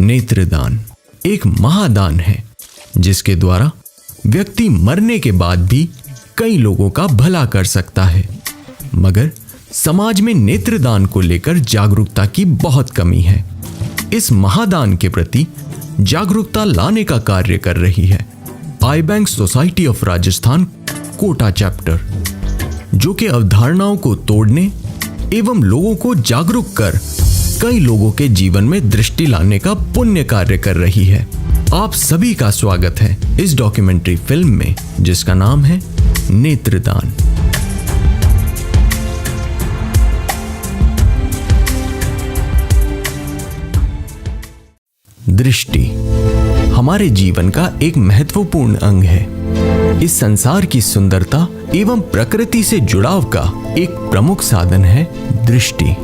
नेत्रदान एक महादान है जिसके द्वारा व्यक्ति मरने के बाद भी कई लोगों का भला कर सकता है, मगर समाज में नेत्रदान को लेकर जागरूकता की बहुत कमी है। इस महादान के प्रति जागरूकता लाने का कार्य कर रही है eye bank society of Rajasthan Kota chapter, जो कि अवधारणाओं को तोड़ने एवं लोगों को जागरूक कर कई लोगों के जीवन में दृष्टि लाने का पुण्य कार्य कर रही है। आप सभी का स्वागत है इस डॉक्यूमेंट्री फिल्म में जिसका नाम है नेत्रदान। दृष्टि हमारे जीवन का एक महत्वपूर्ण अंग है। इस संसार की सुंदरता एवं प्रकृति से जुड़ाव का एक प्रमुख साधन है दृष्टि।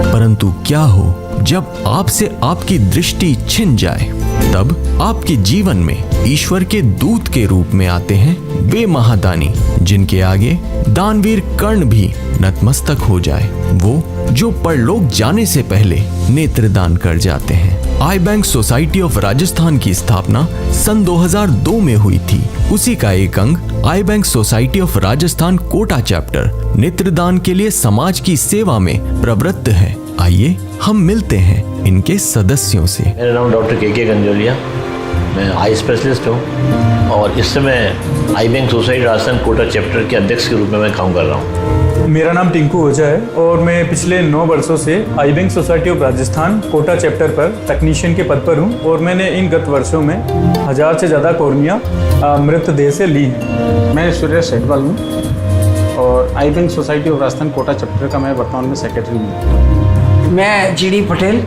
परंतु क्या हो जब आपसे आपकी दृष्टि छिन जाए? तब आपके जीवन में ईश्वर के दूत के रूप में आते हैं वे महादानी जिनके आगे दानवीर कर्ण भी नतमस्तक हो जाए, वो जो परलोक जाने से पहले नेत्रदान कर जाते हैं। आई बैंक सोसाइटी ऑफ राजस्थान की स्थापना सन 2002 में हुई थी। उसी का एक अंग eye bank society of Rajasthan Kota chapter नेत्रदान के लिए समाज की सेवा में प्रवृत्त है। आइए हम मिलते हैं इनके सदस्यों से। मेरा नाम डॉक्टर के गंजोलिया, मैं आई स्पेशलिस्ट हूँ और इस समय eye bank society Rajasthan Kota chapter के अध्यक्ष के रूप में मैं काम कर रहा हूँ। मेरा नाम टिंकू ओझा है और मैं पिछले 9 वर्षों से eye bank society of Rajasthan Kota chapter पर तकनीशियन के पद पर हूँ और मैंने इन गत वर्षों में 1000 से ज़्यादा कॉर्निया मृतदेह से ली हैं। मैं सुरेश सेठवाल हूँ और eye bank society of Rajasthan Kota chapter का मैं वर्तमान में सेक्रेटरी हूँ। मैं जीडी पटेल,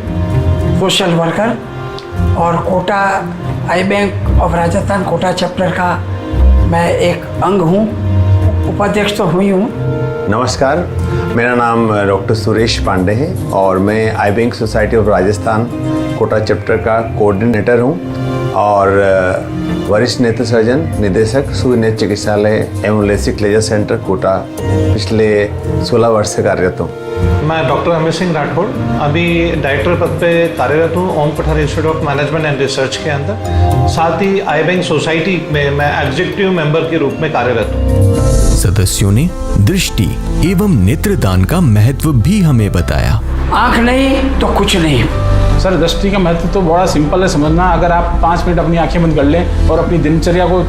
सोशल वर्कर और Kota eye bank of Rajasthan Kota chapter का मैं एक अंग हूँ, उपाध्यक्ष तो हुई हूँ। नमस्कार, मेरा नाम डॉक्टर सुरेश पांडे है और मैं eye bank society of Rajasthan Kota chapter का कोऑर्डिनेटर हूँ और वरिष्ठ नेत्र सर्जन निदेशक सूर्य नेत्र चिकित्सालय एवं लेसिक लेजर सेंटर कोटा पिछले 16 वर्ष से कार्यरत हूँ। मैं डॉक्टर अमित सिंह राठौड़ अभी डायरेक्टर पद पे कार्यरत हूँ ओम पठार institute of management and research के अंदर। साथ ही आई बैंक सोसाइटी में मैं एग्जीक्यूटिव मेंबर के रूप में कार्यरत हूँ। सदस्यों ने दृष्टि एवं नेत्रदान का महत्व भी हमें बताया। आँख नहीं तो कुछ नहीं। सर, दृष्टि का महत्व तो बड़ा सिंपल है समझना। अगर आप 5 मिनट अपनी आंखें बंद कर लें और अपनी दिनचर्या को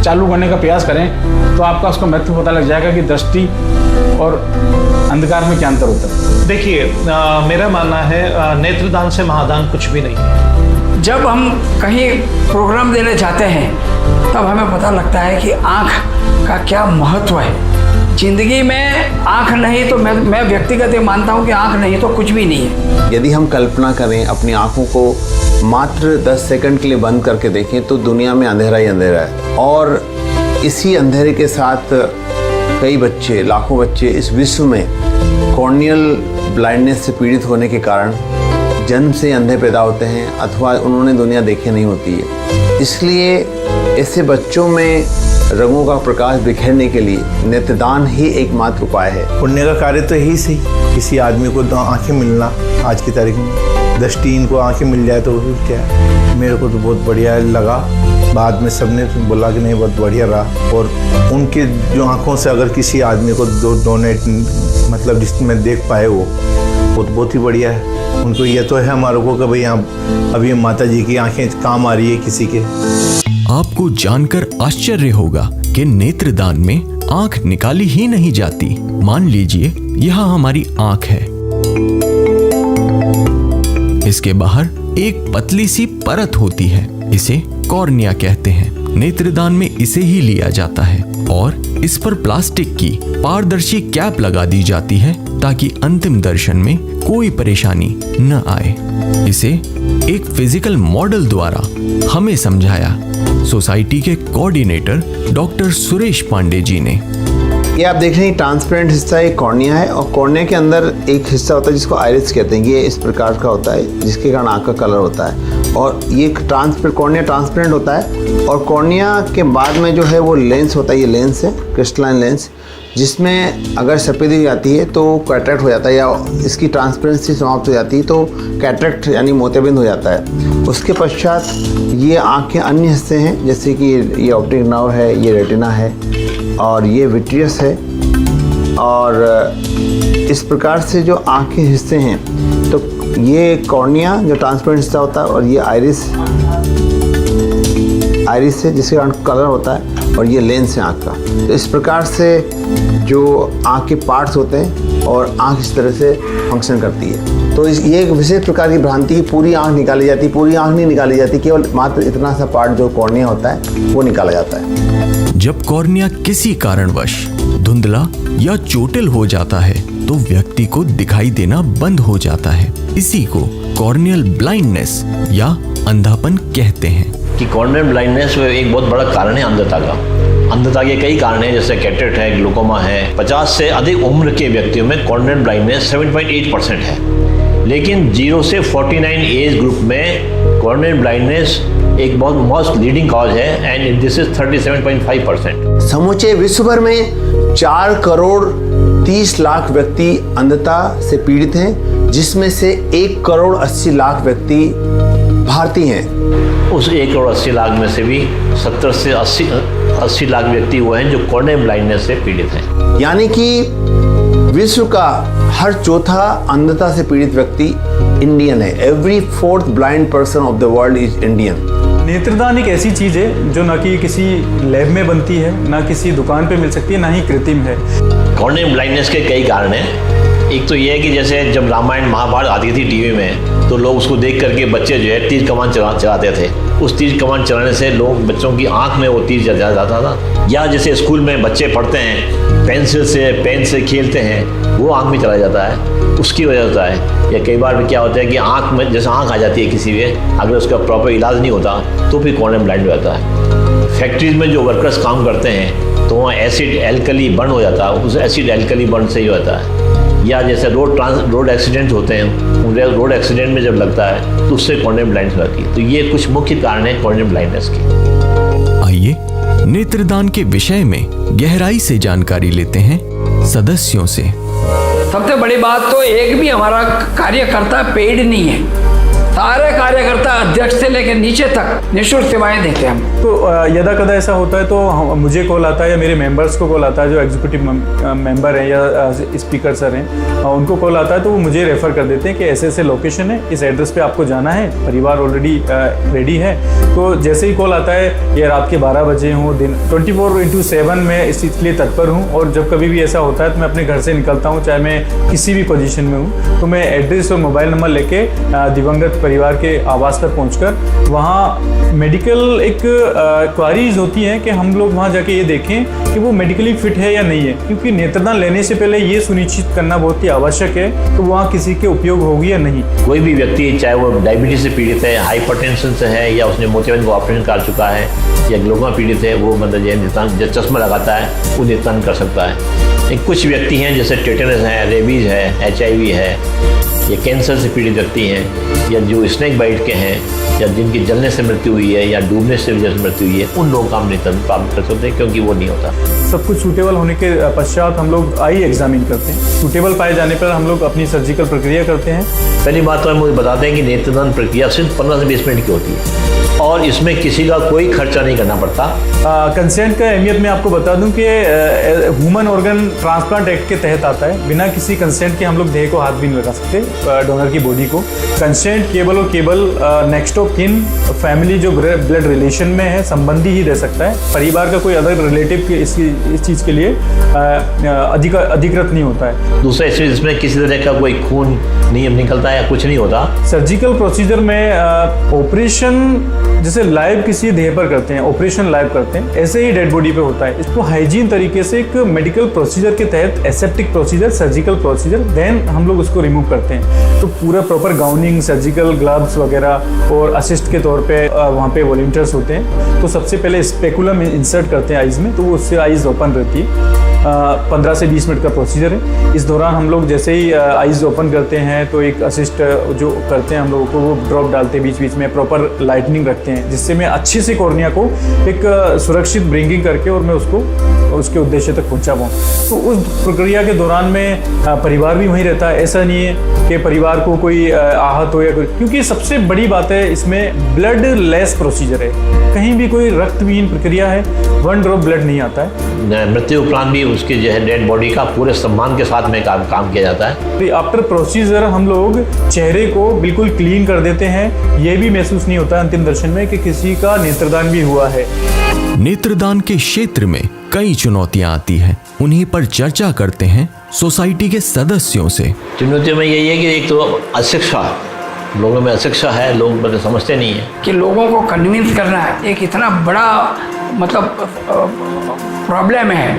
चालू करने का प्रयास करें तो आपका उसका महत्व पता लग जाएगा कि दृष्टि और अंधकार में क्या अंतर होता है। देखिए, मेरा मानना है नेत्रदान से महादान कुछ भी नहीं है। जब हम कहीं प्रोग्राम देने जाते हैं तब हमें पता लगता है कि आँख का क्या महत्व है। जिंदगी में आँख नहीं तो मैं व्यक्तिगत मानता हूँ कि आँख नहीं तो कुछ भी नहीं है। यदि हम कल्पना करें, अपनी आँखों को मात्र 10 सेकंड के लिए बंद करके देखें तो दुनिया में अंधेरा ही अंधेरा है और इसी अंधेरे के साथ कई बच्चे, लाखों बच्चे इस विश्व में कॉर्नियल ब्लाइंडनेस से पीड़ित होने के कारण जन्म से अंधे पैदा होते हैं अथवा उन्होंने दुनिया देखी नहीं होती है। इसलिए ऐसे बच्चों में रंगों का प्रकाश बिखेरने के लिए नेत्रदान ही एकमात्र उपाय है। पुण्य का कार्य तो यही सही, किसी आदमी को 2 आँखें मिलना आज की तारीख में, दृष्टि इनको आँखें मिल जाए तो क्या है। मेरे को तो बहुत बढ़िया लगा। बाद में सबने बोला कि नहीं, बहुत बढ़िया रहा। और उनके जो आँखों से अगर किसी आदमी को डोनेट मतलब जिसमें देख पाए वो तो बहुत ही बढ़िया है। उनको ये तो है हमारे को कि भाई यहाँ अभी माता जी की आँखें काम आ रही है किसी के। आपको जानकर आश्चर्य होगा कि नेत्रदान में आंख निकाली ही नहीं जाती। मान लीजिए यहाँ हमारी आंख है, इसके बाहर एक पतली सी परत होती है, इसे कॉर्निया कहते हैं। नेत्रदान में इसे ही लिया जाता है और इस पर प्लास्टिक की पारदर्शी कैप लगा दी जाती है ताकि अंतिम दर्शन में कोई परेशानी न आए। इसे एक फिजिकल मॉडल द्वारा हमें समझाया सोसाइटी के कोऑर्डिनेटर डॉक्टर सुरेश पांडे जी ने। ये आप देख रहे हैं ट्रांसपेरेंट हिस्सा एक कॉर्निया है और कॉर्निया के अंदर एक हिस्सा होता है जिसको आइरिस कहते हैं। ये इस प्रकार का होता है जिसके कारण आँख का कलर होता है और ये कॉर्निया ट्रांसपेरेंट होता है, और कॉर्निया के बाद में जो है वो लेंस होता है, ये लेंस है क्रिस्टलाइन लेंस, जिसमें अगर सफ़ेदी हो जाती है तो कैटरेक्ट हो जाता है, या इसकी ट्रांसपेरेंसी समाप्त हो जाती है तो कैटरेक्ट यानी मोतियाबिंद हो जाता है। उसके पश्चात ये आँख के अन्य हिस्से हैं, जैसे कि ये ऑप्टिक नर्व है, ये रेटिना है, और ये विट्रियस है, और इस प्रकार से जो आँख के हिस्से हैं, तो ये कॉर्निया जो ट्रांसपेरेंट हिस्सा होता है, और ये आइरिस है जिसके कारण कलर होता है, और ये लेंस है आँख का। तो इस प्रकार से जो आँख के पार्ट्स होते हैं और आँख इस तरह से फंक्शन करती है। तो ये एक विशेष प्रकार की भ्रांति, पूरी आँख निकाली जाती है, पूरी आँख नहीं निकाली जाती, केवल मात्र इतना सा पार्ट जो कॉर्निया होता है वो निकाला जाता है। जब कॉर्निया किसी कारणवश धुंधला या चोटिल हो जाता है तो व्यक्ति को दिखाई देना बंद हो जाता है। इसी को कॉर्नियल ब्लाइंडनेस या अंधापन कहते हैं। कि कॉर्नियल ब्लाइंडनेस एक बहुत बड़ा कारण है अंधता का। अंधता के कई कारण हैं, जैसे कैटरेक्ट है, ग्लूकोमा है। 50 से अधिक उम्र के व्यक्तियों में कॉर्नियल ब्लाइंडनेस 7.8% है, लेकिन 0 से 49 एज ग्रुप में कॉर्नियल ब्लाइंडनेस एक बहुत मोस्ट लीडिंग कॉज है, एंड दिस इज 37.5%। समूचे विश्व भर में 4 करोड़ 30 लाख व्यक्ति अंधता से पीड़ित हैं, जिसमें से 1 करोड़ 80 लाख व्यक्ति भारतीय हैं। उस 1 करोड़ 80 लाख में से भी 70 से 80 लाख व्यक्ति हुए हैं जो कॉर्नियल ब्लाइंडनेस से पीड़ित हैं। यानी कि विश्व का हर चौथा अंधता से पीड़ित व्यक्ति इंडियन है। Every 4th blind person of the world is Indian. नेत्रदान एक ऐसी चीज़ है जो ना कि किसी लैब में बनती है, ना किसी दुकान पे मिल सकती है, ना ही कृत्रिम है। कॉर्नियल ब्लाइंडनेस के कई कारण हैं। एक तो ये है कि जैसे जब रामायण महाभारत आती थी टीवी में, तो लोग उसको देख करके बच्चे जो है तीर कमान चलाते थे। उस तीर कमान चलाने से बच्चों की आंख में वो तीर चला जाता था। या जैसे स्कूल में बच्चे पढ़ते हैं, पेंसिल से पेन से खेलते हैं, वो आंख में चला जाता है, उसकी वजह होता है। या कई बार भी क्या होता है कि आंख में जैसे आंख आ जाती है किसी में, अगर उसका प्रॉपर इलाज नहीं होता तो फिर कॉर्नियल ब्लाइंड हो जाता है। फैक्ट्रीज में जो वर्कर्स काम करते हैं तो वहाँ एसिड एल्कली बर्न हो जाता है, उस एसिड एल्कली बर्न से ही होता है। या जैसे रोड एक्सीडेंट होते हैं, रोड एक्सीडेंट में जब लगता है तो उससे कॉर्नियल ब्लाइंडनेस होती है। तो ये कुछ मुख्य कारण है कॉर्नियल ब्लाइंडनेस के। आइए नेत्रदान के विषय में गहराई से जानकारी लेते हैं सदस्यों से। सबसे बड़ी बात तो एक भी हमारा कार्यकर्ता पेड नहीं है। सारे कार्यकर्ता अध्यक्ष से लेकर नीचे तक निःशुल्क सेवाएं देते हैं हम। तो यदा कदा ऐसा होता है तो मुझे कॉल आता है या मेरे मेंबर्स को कॉल आता है, जो एग्जीक्यूटिव मेंबर हैं या स्पीकर सर हैं, उनको कॉल आता है तो वो मुझे रेफ़र कर देते हैं कि ऐसे ऐसे लोकेशन है, इस एड्रेस पे आपको जाना है, परिवार ऑलरेडी रेडी है। तो जैसे ही कॉल आता है, या रात के 12 बजे हों, दिन 24/7 मैं इस चीज़ के लिए तत्पर हूँ। और जब कभी भी ऐसा होता है तो मैं अपने घर से निकलता हूँ, चाहे मैं किसी भी पोजीशन में हूँ, तो मैं एड्रेस और मोबाइल नंबर लेके दिवंगत परिवार के आवास पर पहुंचकर वहाँ मेडिकल एक क्वारीज होती हैं कि हम लोग वहाँ जाके ये देखें कि वो मेडिकली फिट है या नहीं है, क्योंकि नेत्रदान लेने से पहले ये सुनिश्चित करना बहुत ही आवश्यक है तो वहाँ किसी के उपयोग होगी या नहीं। कोई भी व्यक्ति, चाहे वो डायबिटीज से पीड़ित है, हाइपरटेंशन से है, या उसने मोतियाबिंद का ऑपरेशन कर चुका है, या ग्लूकोमा पीड़ित है, वो मतलब जो चश्मा लगाता है वो नेत्रदान कर सकता है। कुछ व्यक्ति हैं जैसे टेटनस है, रेबीज है, HIV है, या कैंसर से पीड़ित व्यक्ति हैं, या जो स्नेक बाइट के हैं, या जिनकी जलने से मृत्यु हुई है या डूबने से वजह से मृत्यु हुई है, उन लोगों का हम नेत्रदान प्राप्त कर सकते हैं, क्योंकि वो नहीं होता। सब कुछ सूटेबल होने के पश्चात हम लोग आई एग्जामिन करते हैं। सूटेबल पाए जाने पर हम लोग अपनी सर्जिकल प्रक्रिया करते हैं। पहली बात तो हम मुझे बताते हैं कि नेत्रदान प्रक्रिया सिर्फ 15 से 20 मिनट की होती है और इसमें किसी का कोई खर्चा नहीं करना पड़ता। कंसेंट का अहमियत मैं आपको बता दूं कि ह्यूमन ऑर्गन ट्रांसप्लांट एक्ट के तहत आता है। बिना किसी कंसेंट के हम लोग देह को हाथ भी नहीं लगा सकते, डोनर की बॉडी को। कंसेंट केवल और केवल नेक्स्ट ऑफ किन, फैमिली जो ब्लड रिलेशन में है, संबंधी ही दे सकता है। परिवार का कोई अदर रिलेटिव इस चीज़ के लिए अधिकृत नहीं होता है। दूसरा इसमें किसी तरह का कोई खून नहीं निकलता है या कुछ नहीं होता। सर्जिकल प्रोसीजर में ऑपरेशन जैसे लाइव किसी देह पर करते हैं, ऑपरेशन लाइव करते हैं, ऐसे ही डेड बॉडी पे होता है। इसको हाइजीन तरीके से एक मेडिकल प्रोसीजर के तहत, aseptic procedure, surgical procedure, then हम लोग उसको रिमूव करते हैं। तो पूरा प्रॉपर गाउनिंग, सर्जिकल ग्लव्स वगैरह और असिस्ट के तौर पे वहाँ पे वॉलंटियर्स होते हैं। तो सबसे पहले स्पेकुलम इंसर्ट करते हैं आइज़ में, तो उससे आइज़ ओपन रहती है। 15 से 20 मिनट का प्रोसीजर है। इस दौरान हम लोग जैसे ही आइज़ ओपन करते हैं तो एक असिस्ट जो करते हैं हम लोगों को, वो ड्रॉप डालते हैं बीच बीच में, प्रॉपर लाइटनिंग रखते हैं, जिससे मैं अच्छे से कॉर्निया को एक सुरक्षित ब्रिंगिंग करके और मैं उसको उसके उद्देश्य तक पहुंचा पाऊँ। तो उस प्रक्रिया के दौरान में परिवार भी वहीं रहता है। ऐसा नहीं है कि परिवार को कोई आहत हो या कोई, क्योंकि सबसे बड़ी बात है इसमें ब्लड लेस प्रोसीजर है, कहीं भी कोई रक्तविहीन प्रक्रिया है, 1 ड्रॉप ब्लड नहीं आता है। मृत्यु उपरांत भी उसकी जो है डेड बॉडी का पूरे सम्मान के साथ में काम किया जाता है। आफ्टर प्रोसीजर हम लोग चेहरे को बिल्कुल क्लीन कर देते हैं, ये भी महसूस नहीं होता अंतिम दर्शन में कि किसी का नेत्रदान भी हुआ है। नेत्रदान के क्षेत्र में कई चुनौतियां आती हैं, उन्हीं पर चर्चा करते हैं सोसाइटी के सदस्यों से। चुनौतियों में यही है कि एक तो अशिक्षा, लोगों में अशिक्षा है, लोग मतलब समझते नहीं है कि लोगों को कन्विंस करना एक इतना बड़ा मतलब प्रॉब्लम है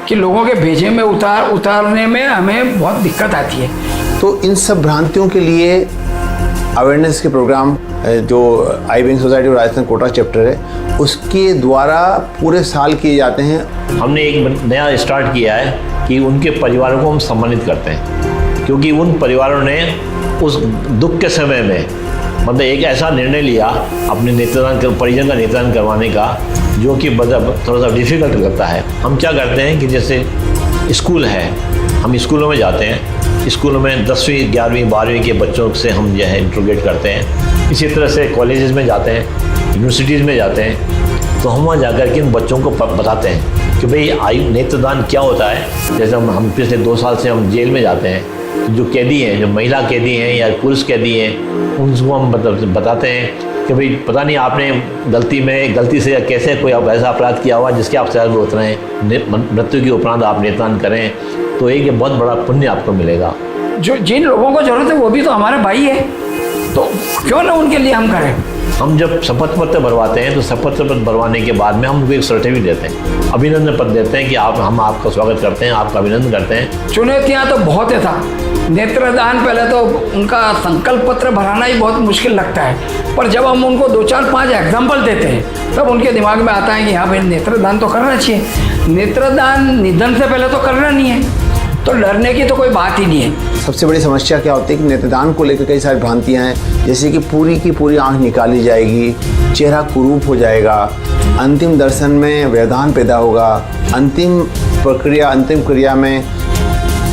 कि लोगों के भेजे में उतारने में हमें बहुत दिक्कत आती है। तो इन सब भ्रांतियों के लिए अवेयरनेस के प्रोग्राम जो आई विंग सोसाइटी और राजस्थान कोटा चैप्टर है उसके द्वारा पूरे साल किए जाते हैं। हमने एक नया स्टार्ट किया है कि उनके परिवारों को हम सम्मानित करते हैं, क्योंकि उन परिवारों ने उस दुख के समय में मतलब एक ऐसा निर्णय लिया अपने नेत्रदान परिजन का नेत्रदान करवाने का, जो कि थोड़ा सा डिफिकल्ट लगता है। हम क्या करते हैं कि जैसे स्कूल है, हम स्कूलों में जाते हैं, स्कूलों में 10वीं 11वीं 12वीं के बच्चों से हम जो है इंट्रोगेट करते हैं। इसी तरह से कॉलेजेस में जाते हैं, यूनिवर्सिटीज़ में जाते हैं, तो हम वहाँ जाकर के इन बच्चों को बताते हैं कि भाई नेत्रदान क्या होता है। जैसे हम पिछले 2 साल से हम जेल में जाते हैं, जो कैदी हैं, जो महिला कैदी हैं या पुरुष कैदी हैं, उनको हम बताते हैं कि भाई पता नहीं आपने गलती से या कैसे कोई आप ऐसा अपराध किया हुआ जिसके आप सजा भुगत रहे हैं, मृत्यु के उपरांत आप नेत्रदान करें तो एक बहुत बड़ा पुण्य आपको मिलेगा। जो जिन लोगों को जरूरत है वो भी तो हमारे भाई है, तो क्यों ना उनके लिए हम करें। हम जब शपथ पत्र भरवाते हैं तो शपथ पत्र भरवाने के बाद में हम उनको एक सर्टिफिकेट देते हैं, अभिनंदन पत्र देते हैं कि हम आपका स्वागत करते हैं, आपका अभिनंदन करते हैं। चुनौतियाँ तो बहुत है था। नेत्रदान पहले तो उनका संकल्प पत्र भराना ही बहुत मुश्किल लगता है, पर जब हम उनको 2 4 5 एग्जाम्पल देते हैं तब उनके दिमाग में आता है कि हाँ भाई नेत्रदान तो करना चाहिए। नेत्रदान निधन से पहले तो करना नहीं है, तो डरने की तो कोई बात ही नहीं है। सबसे बड़ी समस्या क्या होती है कि नेत्रदान को लेकर कई सारी भ्रांतियां हैं, जैसे कि पूरी की पूरी आंख निकाली जाएगी, चेहरा कुरूप हो जाएगा, अंतिम दर्शन में व्यवधान पैदा होगा, अंतिम क्रिया में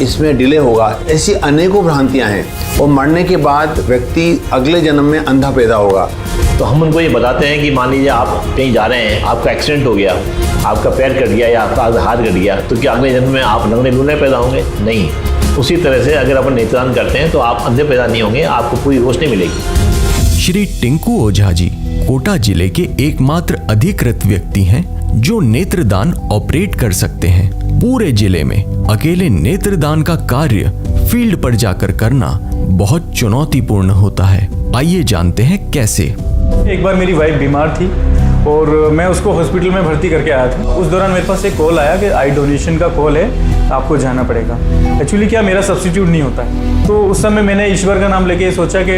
इसमें डिले होगा। ऐसी अनेकों भ्रांतियां हैं और मरने के बाद व्यक्ति अगले जन्म में अंधा पैदा होगा। तो हम उनको ये बताते हैं कि मान लीजिए आप कहीं जा रहे हैं, आपका एक्सीडेंट हो गया, आपका पैर कट गया या आपका हाथ कट गया, तो क्या अगले जन्म में आप लंगड़े लूले पैदा होंगे? नहीं। उसी तरह से अगर अपन नेत्रदान करते हैं तो आप अंधे पैदा नहीं होंगे, आपको पूरी रोशनी मिलेगी। श्री टिंकू ओझा जी कोटा जिले के एकमात्र अधिकृत व्यक्ति हैं जो नेत्रदान ऑपरेट कर सकते हैं। पूरे जिले में अकेले नेत्रदान का कार्य फील्ड पर जाकर करना बहुत चुनौतीपूर्ण होता है। आइए जानते हैं कैसे। एक बार मेरी वाइफ बीमार थी और मैं उसको हॉस्पिटल में भर्ती करके आया था। उस दौरान मेरे पास एक कॉल आया कि आई डोनेशन का कॉल है, आपको जाना पड़ेगा। एक्चुअली क्या मेरा सब्स्टिट्यूट नहीं होता है, तो उस समय मैंने ईश्वर का नाम लेके सोचा कि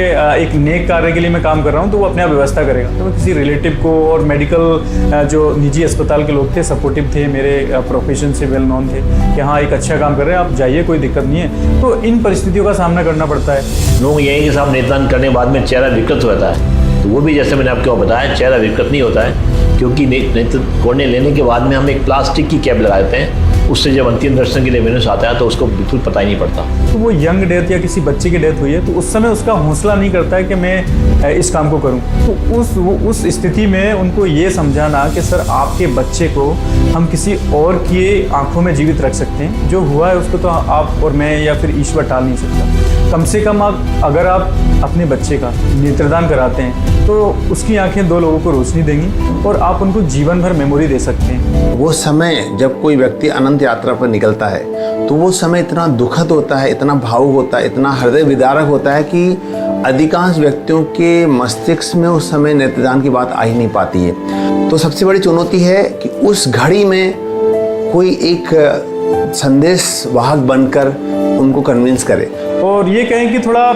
एक नेक कार्य के लिए मैं काम कर रहा हूँ तो वो अपने आप व्यवस्था करेगा। तो मैं किसी रिलेटिव को और मेडिकल जो निजी अस्पताल के लोग थे, सपोर्टिव थे, मेरे प्रोफेशन से वेल नोन थे कि हाँ एक अच्छा काम कर रहे हैं, आप जाइए, कोई दिक्कत नहीं है। तो इन परिस्थितियों का सामना करना पड़ता है। लोग यही के साथ नेत्रदान करने के बाद में चेहरा विकृत होता है, तो वो भी जैसे मैंने आपको बताया चेहरा विकृत नहीं होता है, क्योंकि नेत्र कोड़ने लेने के बाद में हम एक प्लास्टिक की कैप लगा देते हैं, उससे जब अंतिम दर्शन के लिए मनुष्य आता है तो उसको बिल्कुल पता ही नहीं पड़ता। तो वो यंग डेथ या किसी बच्चे की डेथ हुई है तो उस समय उसका हौसला नहीं करता है कि मैं इस काम को करूं। तो उस स्थिति में उनको ये समझाना कि सर आपके बच्चे को हम किसी और की आंखों में जीवित रख सकते हैं, जो हुआ है उसको तो आप और मैं या फिर ईश्वर टाल नहीं सकता। कम से कम अगर आप अपने बच्चे का नेत्रदान कराते हैं तो उसकी आंखें 2 लोगों को रोशनी देंगी और आप उनको जीवन भर मेमोरी दे सकते हैं। वो समय जब कोई व्यक्ति अनंत यात्रा पर निकलता है तो वो समय इतना दुखद होता है, इतना भावुक होता है, इतना हृदय विदारक होता है कि अधिकांश व्यक्तियों के मस्तिष्क में उस समय नेत्रदान की बात आ ही नहीं पाती है। तो सबसे बड़ी चुनौती है कि उस घड़ी में कोई एक संदेश वाहक बनकर उनको कन्विंस करे। और ये कहें कि थोड़ा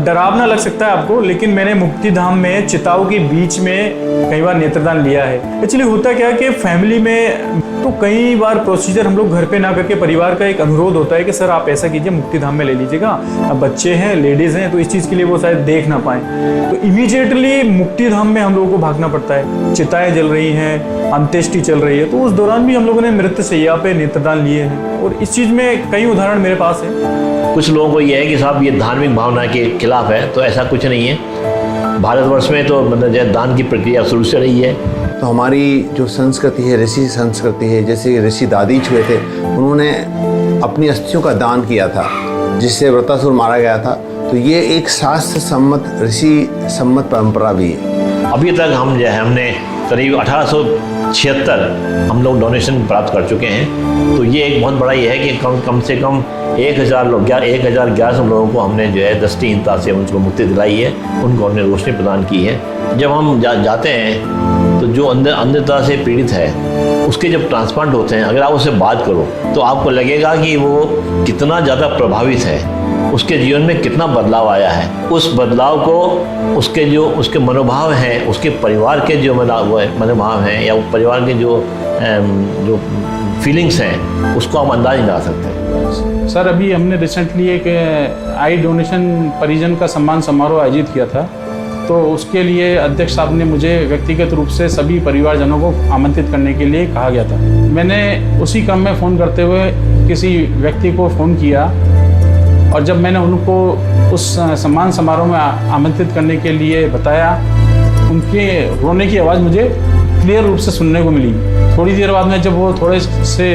डरावना लग सकता है आपको, लेकिन मैंने मुक्ति धाम में चिताओं के बीच में कई बार नेत्रदान लिया है। एक्चुअली होता क्या है कि फैमिली में तो कई बार प्रोसीजर हम लोग घर पे ना करके परिवार का एक अनुरोध होता है कि सर आप ऐसा कीजिए, मुक्ति धाम में ले लीजिएगा, अब बच्चे हैं, लेडीज़ हैं, तो इस चीज़ के लिए वो शायद देख ना पाएँ, तो इमीडिएटली मुक्ति धाम में हम लोगों को भागना पड़ता है। चिताएँ जल रही हैं, अंत्येष्टि चल रही है, तो उस दौरान भी हम लोगों ने मृत शैया पे नेत्रदान लिए हैं, और इस चीज़ में कई उदाहरण मेरे पास है। कुछ लोगों को यह है कि साहब ये धार्मिक भावना के खिलाफ है, तो ऐसा कुछ नहीं है। भारतवर्ष में तो मतलब दान की प्रक्रिया शुरू से रही है। तो हमारी जो संस्कृति है, ऋषि संस्कृति है, जैसे ऋषि दादीच हुए थे, उन्होंने अपनी अस्थियों का दान किया था जिससे वृतासुर मारा गया था। तो ये एक शास्त्र सम्मत, ऋषि सम्मत परंपरा भी है। अभी तक हम जो है हमने करीब 1876 हम लोग डोनेशन प्राप्त कर चुके हैं। तो ये एक बहुत बड़ा ये है कि कम से कम 1111 लोगों को हमने जो है दृष्टिहीनता से उनको मुक्ति दिलाई है, उनको हमने रोशनी प्रदान की है। जब हम जाते हैं तो जो अंधता से पीड़ित है उसके जब ट्रांसप्लांट होते हैं, अगर आप उससे बात करो तो आपको लगेगा कि वो कितना ज़्यादा प्रभावित है, उसके जीवन में कितना बदलाव आया है। उस बदलाव को उसके मनोभाव हैं, उसके परिवार के जो मनोभाव हैं या परिवार के जो फीलिंग्स हैं, उसको हम अंदाज नहीं लगा सकते। सर अभी हमने रिसेंटली एक आई डोनेशन परिजन का सम्मान समारोह आयोजित किया था, तो उसके लिए अध्यक्ष साहब ने मुझे व्यक्तिगत रूप से सभी परिवारजनों को आमंत्रित करने के लिए कहा गया था। मैंने उसी क्रम में फ़ोन करते हुए किसी व्यक्ति को फ़ोन किया, और जब मैंने उनको उस सम्मान समारोह में आमंत्रित करने के लिए बताया, उनके रोने की आवाज़ मुझे क्लियर रूप से सुनने को मिली। थोड़ी देर बाद में जब वो थोड़े से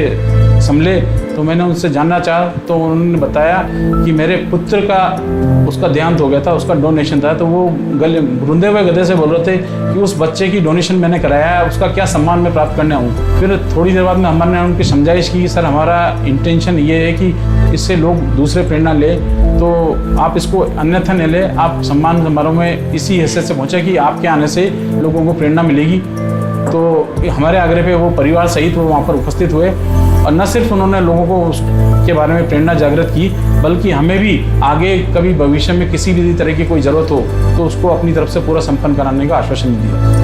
संभले तो मैंने उनसे जानना चाहा, तो उन्होंने बताया कि मेरे पुत्र का उसका देहांत हो गया था, उसका डोनेशन था। तो वो गले रुंधे हुए गले से बोल रहे थे कि उस बच्चे की डोनेशन मैंने कराया है, उसका क्या सम्मान मैं प्राप्त करने आऊँ। फिर थोड़ी देर बाद में हमने उनकी समझाइश की, सर हमारा इंटेंशन ये है कि इससे लोग दूसरे प्रेरणा ले, तो आप इसको अन्यथा न ले, आप सम्मान समारोह में इसी हैसियत से पहुँचे कि आपके आने से लोगों को प्रेरणा मिलेगी। तो हमारे आग्रह पे वो परिवार सहित वो वहाँ पर उपस्थित हुए, और न सिर्फ उन्होंने लोगों को उसके बारे में प्रेरणा जागृत की, बल्कि हमें भी आगे कभी भविष्य में किसी भी तरह की कोई ज़रूरत हो तो उसको अपनी तरफ से पूरा संपन्न कराने का आश्वासन दिया।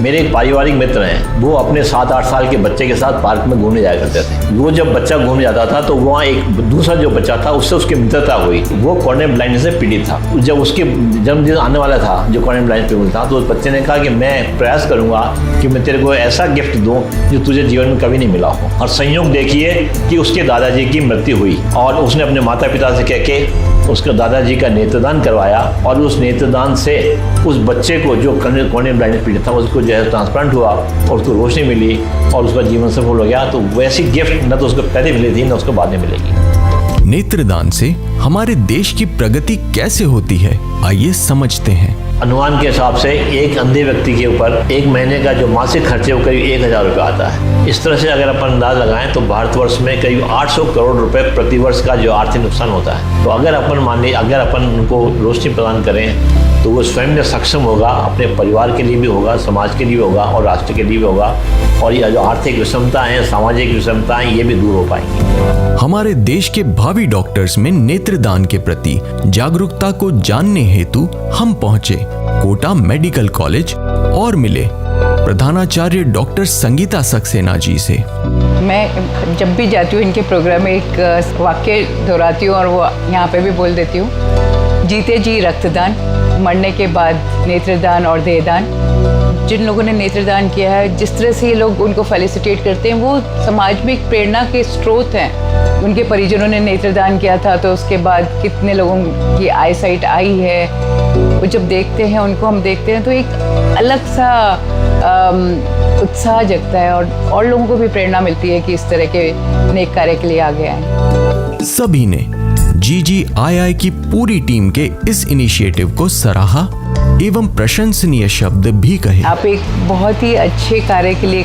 मेरे एक पारिवारिक मित्र हैं, वो अपने 7-8 साल के बच्चे के साथ पार्क में घूमने जाया करते थे। वो जब बच्चा घूमने जाता था तो वहाँ एक दूसरा जो बच्चा था उससे उसकी मित्रता हुई। वो कॉर्नियल ब्लाइंडनेस से पीड़ित था। जब उसके जन्मदिन आने वाला था, जो कॉर्नियल ब्लाइंडनेस पीड़ित था, तो उस बच्चे ने कहा कि मैं प्रयास करूँगा कि मैं तेरे को ऐसा गिफ्ट दूँ जो तुझे जीवन में कभी नहीं मिला हो। और संयोग देखिए कि उसके दादाजी की मृत्यु हुई, और उसने अपने माता पिता से कह के उसके दादाजी का नेत्रदान करवाया, और उस नेत्रदान से उस बच्चे को जो कॉर्नियल ब्लाइंडनेस पीड़ित था उसको जो है ट्रांसप्लांट हुआ और उसको रोशनी मिली और उसका जीवन सफल हो गया। तो वैसी गिफ्ट न तो उसको पहले मिली थी न उसको बाद में मिलेगी। नेत्रदान से हमारे देश की प्रगति कैसे होती है, आइए समझते हैं। अनुमान के हिसाब से एक अंधे व्यक्ति के ऊपर एक महीने का जो मासिक खर्चे वो करीब 1000 रुपये आता है। इस तरह से अगर अपन अंदाज लगाएं तो भारतवर्ष में करीब 800 करोड़ रुपए प्रतिवर्ष का जो आर्थिक नुकसान होता है। तो अगर अपन मान लीजिए अगर अपन उनको रोशनी प्रदान करें तो वो स्वयं में सक्षम होगा, अपने परिवार के लिए भी होगा, समाज के लिए भी होगा और राष्ट्र के लिए भी होगा, और ये जो आर्थिक विषमता है, सामाजिक विषमताएं, ये भी दूर हो पाएंगी। हमारे देश के भावी डॉक्टर्स में नेत्रदान के प्रति जागरूकता को जानने हेतु हम पहुंचे कोटा मेडिकल कॉलेज और मिले प्रधानाचार्य डॉक्टर संगीता सक्सेना जी से। मैं जब भी जाती हूँ इनके प्रोग्राम में एक वाक्य दोहराती हूँ और वो यहाँ पे भी बोल देती हूँ, जीते जी रक्तदान, मरने के बाद नेत्रदान और देहदान। जिन लोगों ने नेत्रदान किया है, जिस तरह से ये लोग उनको फेलिसिटेट करते हैं, वो समाज में एक प्रेरणा के स्रोत हैं। उनके परिजनों ने नेत्रदान किया था तो उसके बाद कितने लोगों की आई साइट आई है, वो जब देखते हैं उनको हम देखते हैं तो एक अलग सा उत्साह जगता है और लोगों को भी प्रेरणा मिलती है कि इस तरह के नेक कार्य के लिए आगे आए। सभी ने GGII की पूरी टीम के इस इनिशिएटिव को सराहा एवं प्रशंसनीय शब्द भी कहे। आप एक बहुत ही अच्छे कार्य के लिए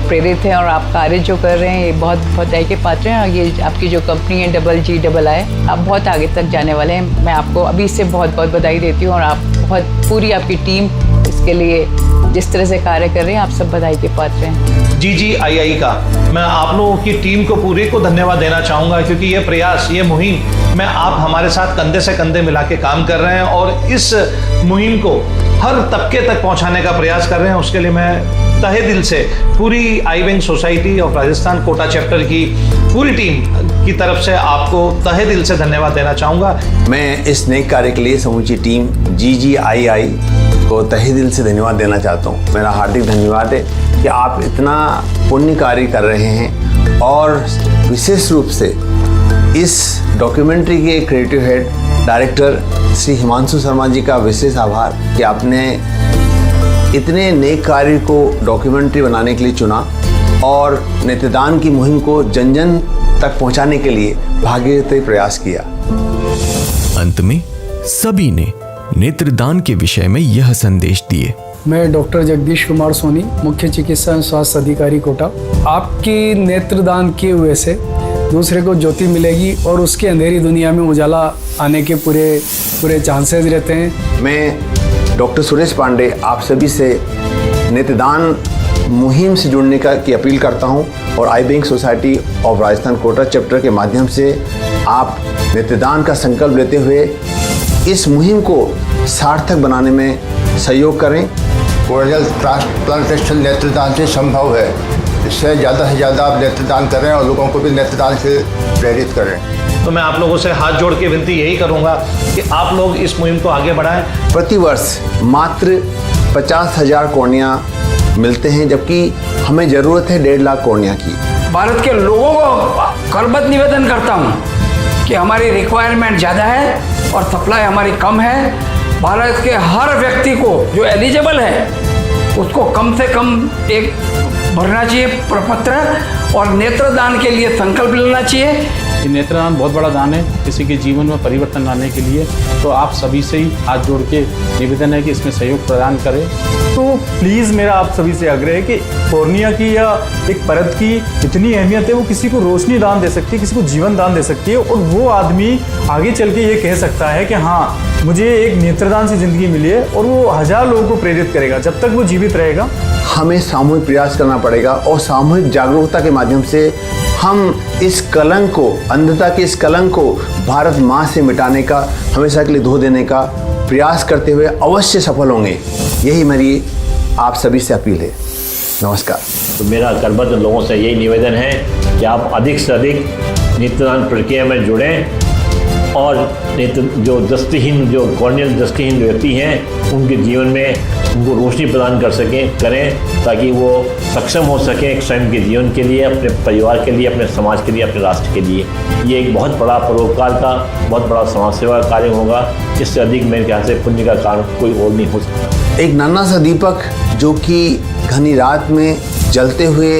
प्रेरित हैं और आप कार्य जो कर रहे हैं ये बहुत बधाई के पात्र हैं। और ये आपकी जो कंपनी है GGII, आप बहुत आगे तक जाने वाले हैं। मैं आपको अभी से बहुत बहुत बधाई देती हूँ और आप बहुत पूरी आपकी टीम इसके लिए जिस तरह से कार्य कर रहे हैं, आप सब बधाई के पात्र हैं। GGII का मैं आप लोगों की टीम को पूरे को धन्यवाद देना चाहूँगा, क्योंकि ये प्रयास, ये मुहिम में आप हमारे साथ कंधे से कंधे मिला के काम कर रहे हैं और इस मुहिम को हर तबके तक पहुँचाने का प्रयास कर रहे हैं। उसके लिए मैं तहे दिल से पूरी eye wing society of Rajasthan Kota chapter की पूरी टीम की तरफ से आपको तहे दिल से धन्यवाद देना चाहूँगा। मैं इस नेक कार्य के लिए समूची टीम GGII को तहे दिल से धन्यवाद देना चाहता हूँ। मेरा हार्दिक धन्यवाद है कि आप इतना पुण्य कार्य कर रहे हैं और विशेष रूप से इस डॉक्यूमेंट्री के creative head director Shri Himanshu Sharma ji का विशेष आभार कि आपने इतने नेक कार्य को डॉक्यूमेंट्री बनाने के लिए चुना और नेत्रदान की मुहिम को जन जन तक पहुंचाने के लिए भागीरथी प्रयास किया। अंत में सभी ने नेत्रदान के विषय में यह संदेश दिए। मैं डॉक्टर जगदीश कुमार सोनी, मुख्य चिकित्सा एवं स्वास्थ्य अधिकारी कोटा। आपकी नेत्रदान किए हुए से दूसरे को ज्योति मिलेगी और उसकी अंधेरी दुनिया में उजाला आने के पूरे चांसेस रहते हैं। मैं डॉक्टर सुरेश पांडे आप सभी से नेत्रदान मुहिम से जुड़ने की अपील करता हूं और eye wing society of Rajasthan Kota chapter के माध्यम से आप नेत्रदान का संकल्प लेते हुए इस मुहिम को सार्थक बनाने में सहयोग करें। कोर्नियल ट्रांसप्लांटेशन नेत्रदान से संभव है, इससे ज़्यादा से ज़्यादा आप नेत्रदान करें और लोगों को भी नेत्रदान से प्रेरित करें। तो मैं आप लोगों से हाथ जोड़ के विनती यही करूंगा कि आप लोग इस मुहिम को आगे बढ़ाएं। प्रतिवर्ष मात्र 50,000 कॉर्निया मिलते हैं, जबकि हमें ज़रूरत है 1.5 लाख कॉर्निया की। भारत के लोगों को करबद्ध निवेदन करता हूँ कि हमारी रिक्वायरमेंट ज़्यादा है और सप्लाई हमारी कम है। भारत के हर व्यक्ति को जो एलिजिबल है उसको कम से कम एक भरना चाहिए प्रपत्र और नेत्रदान के लिए संकल्प लेना चाहिए। ये नेत्रदान बहुत बड़ा दान है किसी के जीवन में परिवर्तन लाने के लिए, तो आप सभी से ही हाथ जोड़ के निवेदन है कि इसमें सहयोग प्रदान करें। तो प्लीज़ मेरा आप सभी से आग्रह है कि कॉर्निया की या एक परत की इतनी अहमियत है, वो किसी को रोशनी दान दे सकती है, किसी को जीवन दान दे सकती है और वो आदमी आगे चल के ये कह सकता है कि हाँ मुझे एक नेत्रदान से ज़िंदगी मिली है, और वो 1000 लोगों को प्रेरित करेगा जब तक वो जीवित रहेगा। हमें सामूहिक प्रयास करना पड़ेगा और सामूहिक जागरूकता के माध्यम से हम इस कलंक को, अंधता के इस कलंक को भारत माँ से मिटाने का, हमेशा के लिए धो देने का प्रयास करते हुए अवश्य सफल होंगे। यही मेरी आप सभी से अपील है। नमस्कार। तो मेरा करबद्ध लोगों से यही निवेदन है कि आप अधिक से अधिक नेत्रदान प्रक्रिया में जुड़ें और जो दृष्टिहीन, जो कॉर्नियल दृष्टिहीन व्यक्ति हैं उनके जीवन में उनको रोशनी प्रदान करें ताकि वो सक्षम हो सकें स्वयं के जीवन के लिए, अपने परिवार के लिए, अपने समाज के लिए, अपने राष्ट्र के लिए। ये एक बहुत बड़ा परोपकार का, बहुत बड़ा समाज सेवा का कार्य होगा। इससे अधिक मेरे ख्याल से पुण्य का कारण कोई और नहीं हो सकता। एक नन्हा सा दीपक जो कि घनी रात में जलते हुए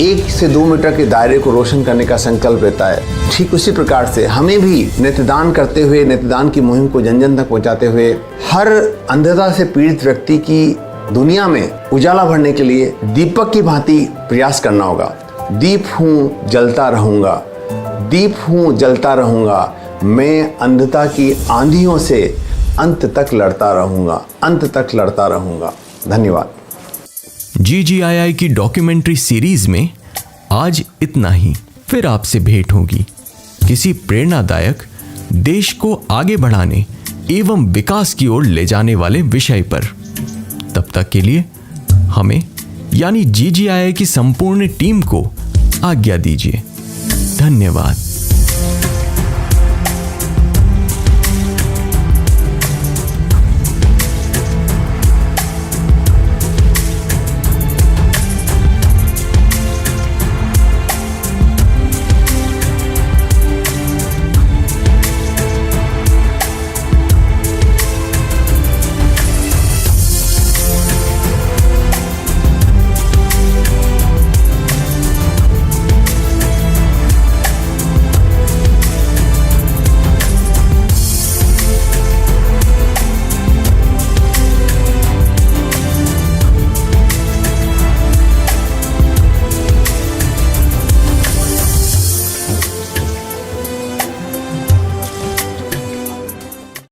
1 से 2 मीटर के दायरे को रोशन करने का संकल्प लेता है, ठीक उसी प्रकार से हमें भी नेत्रदान करते हुए, नेत्रदान की मुहिम को जन जन तक पहुंचाते हुए हर अंधता से पीड़ित व्यक्ति की दुनिया में उजाला भरने के लिए दीपक की भांति प्रयास करना होगा। दीप हूँ जलता रहूँगा, दीप हूँ जलता रहूँगा, मैं अंधता की आंधियों से अंत तक लड़ता रहूँगा, अंत तक लड़ता रहूँगा। धन्यवाद। GGII की डॉक्यूमेंट्री सीरीज में आज इतना ही। फिर आपसे भेंट होगी किसी प्रेरणादायक, देश को आगे बढ़ाने एवं विकास की ओर ले जाने वाले विषय पर। तब तक के लिए हमें यानी GGII की संपूर्ण टीम को आज्ञा दीजिए। धन्यवाद।